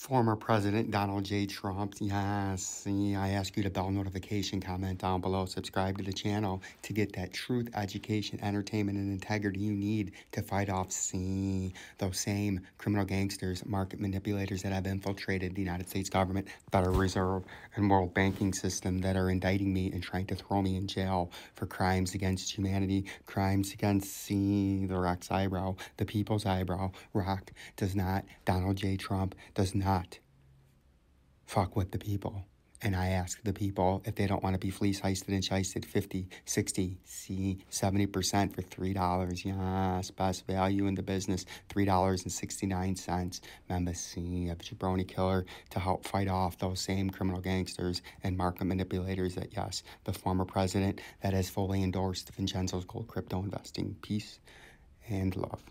Former President Donald J. Trump. Yes, I ask you to bell notification, comment down below, subscribe to the channel to get that truth, education, entertainment, and integrity you need to fight off those same criminal gangsters, market manipulators that have infiltrated the United States government, Federal Reserve, and world banking system that are indicting me and trying to throw me in jail for crimes against humanity, crimes against the Rock's eyebrow, the people's eyebrow. Rock does not, Donald J. Trump does not fuck with the people. And I ask the people if they don't want to be fleece heisted and shisted 50, 60, 70% for $3. Yes, best value in the business, $3.69. Remember, a jabroni killer to help fight off those same criminal gangsters and market manipulators that, yes, the former president that has fully endorsed Vincenzo's gold crypto investing. Peace and love.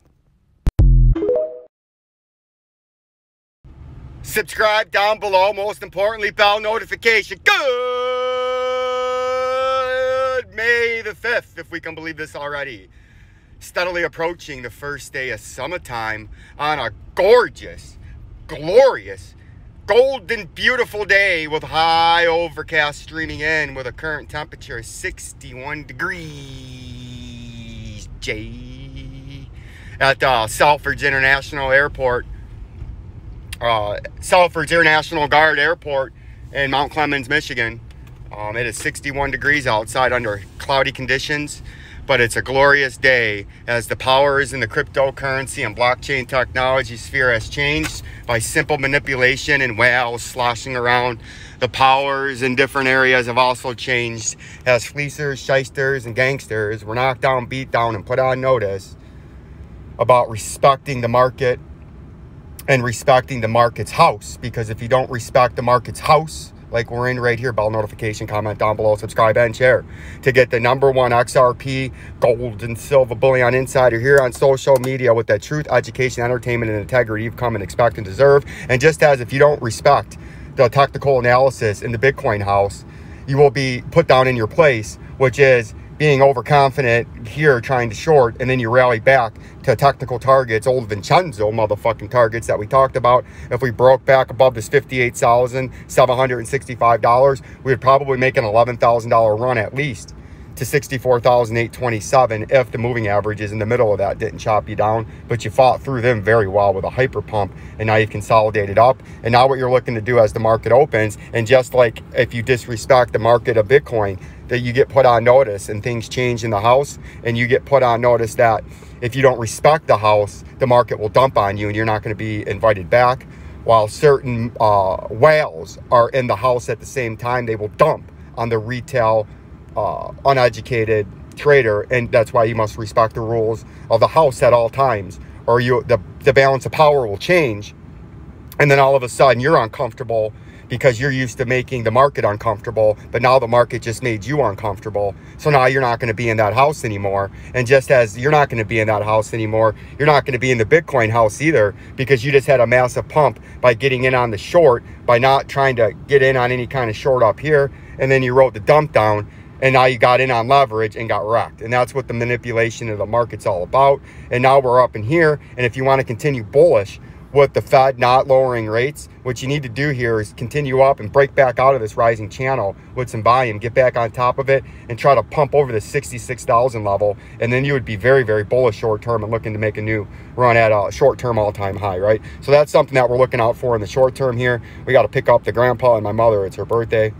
Subscribe down below. Most importantly, bell notification. Good May the 5th, if we can believe this already. Steadily approaching the first day of summertime on a gorgeous, glorious, golden, beautiful day with high overcast streaming in with a current temperature of 61 degrees J at Selfridge International Airport. Selfridge International Guard Airport in Mount Clemens, Michigan. It is 61 degrees outside under cloudy conditions, but it's a glorious day as the powers in the cryptocurrency and blockchain technology sphere has changed by simple manipulation, and whales sloshing around. The powers in different areas have also changed as fleecers, shysters, and gangsters were knocked down, beat down, and put on notice about respecting the market and respecting the market's house. Because if you don't respect the market's house, like we're in right here, bell notification, comment down below, subscribe and share to get the #1 XRP gold and silver bullion insider here on social media with that truth, education, entertainment, and integrity you've come and expect and deserve. And just as if you don't respect the technical analysis in the Bitcoin house, you will be put down in your place, which is being overconfident here trying to short, and then you rally back to technical targets, old Vincenzo motherfucking targets that we talked about. If we broke back above this $58,765, we would probably make an $11,000 run at least to $64,827 if the moving averages in the middle of that didn't chop you down. But you fought through them very well with a hyper pump, and now you've consolidated up. And now what you're looking to do as the market opens, and just like if you disrespect the market of Bitcoin, that you get put on notice and things change in the house, and you get put on notice that if you don't respect the house, the market will dump on you and you're not going to be invited back. While certain whales are in the house at the same time, they will dump on the retail uneducated trader, and that's why you must respect the rules of the house at all times, or the balance of power will change, and then all of a sudden you're uncomfortable because you're used to making the market uncomfortable, but now the market just made you uncomfortable. So now you're not going to be in that house anymore. And just as you're not going to be in that house anymore, you're not going to be in the Bitcoin house either, because you just had a massive pump by getting in on the short, by not trying to get in on any kind of short up here, and then you wrote the dump down, and now you got in on leverage and got wrecked. And that's what the manipulation of the market's all about. And now we're up in here, and if you want to continue bullish with the Fed not lowering rates, what you need to do here is continue up and break back out of this rising channel with some volume, get back on top of it, and try to pump over the 66,000 level. And then you would be very, very bullish short term and looking to make a new run at a short term all-time high, right? So that's something that we're looking out for in the short term here. We got to pick up the grandpa and my mother. It's her birthday.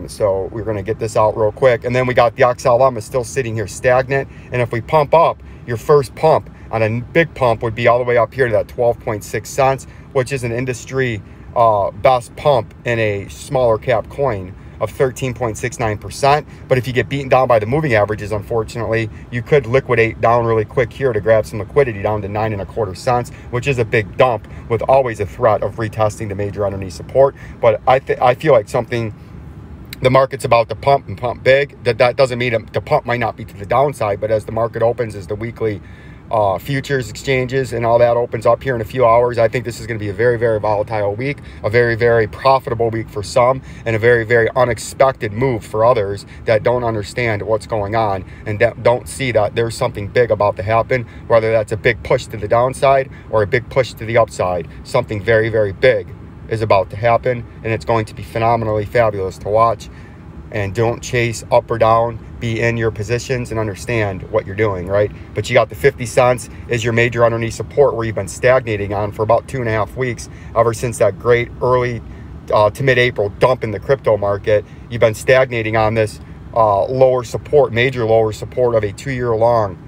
So we're going to get this out real quick. And then we got the XLM is still sitting here stagnant. And if we pump up, your first pump on a big pump would be all the way up here to that 12.6 cents, which is an industry best pump in a smaller cap coin of 13.69%. But if you get beaten down by the moving averages, unfortunately, you could liquidate down really quick here to grab some liquidity down to 9.25 cents, which is a big dump with always a threat of retesting the major underneath support. But I feel like something, the market's about to pump and pump big. That doesn't mean the pump might not be to the downside, but as the market opens, as the weekly futures exchanges and all that opens up here in a few hours, I think this is going to be a very, very volatile week, a very, very profitable week for some, and a very, very unexpected move for others that don't understand what's going on and that don't see that there's something big about to happen, whether that's a big push to the downside or a big push to the upside. Something very, very big is about to happen, and it's going to be phenomenally fabulous to watch. And don't chase up or down, be in your positions and understand what you're doing, right? But you got the 50 cents is your major underneath support where you've been stagnating on for about 2.5 weeks, ever since that great early to mid-April dump in the crypto market. You've been stagnating on this lower support, major lower support of a 2-year long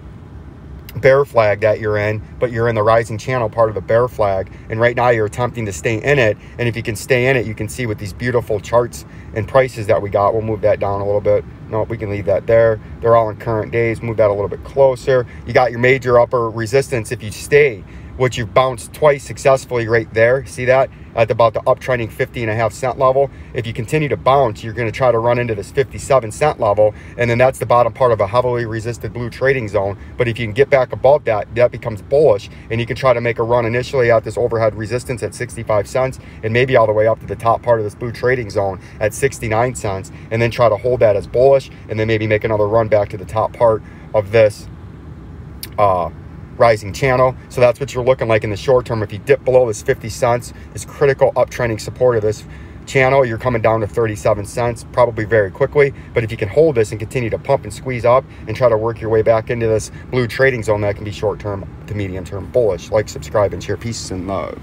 bear flag that you're in, but you're in the rising channel part of the bear flag, and right now you're attempting to stay in it. And if you can stay in it, you can see with these beautiful charts and prices that we got. We'll move that down a little bit. No, we can leave that there. They're all in current days. Move that a little bit closer. You got your major upper resistance if you stay, which you've bounced twice successfully right there. See that? At about the uptrending 50.5 cent level. If you continue to bounce, you're going to try to run into this 57 cent level, and then that's the bottom part of a heavily resisted blue trading zone. But if you can get back above that, that becomes bullish, and you can try to make a run initially at this overhead resistance at 65 cents, and maybe all the way up to the top part of this blue trading zone at 69 cents, and then try to hold that as bullish, and then maybe make another run back to the top part of this rising channel. So that's what you're looking like in the short term. If you dip below this 50 cents, this critical uptrending support of this channel, you're coming down to 37 cents probably very quickly. But if you can hold this and continue to pump and squeeze up and try to work your way back into this blue trading zone, that can be short term to medium term bullish. Like, subscribe, and share. Peace and love.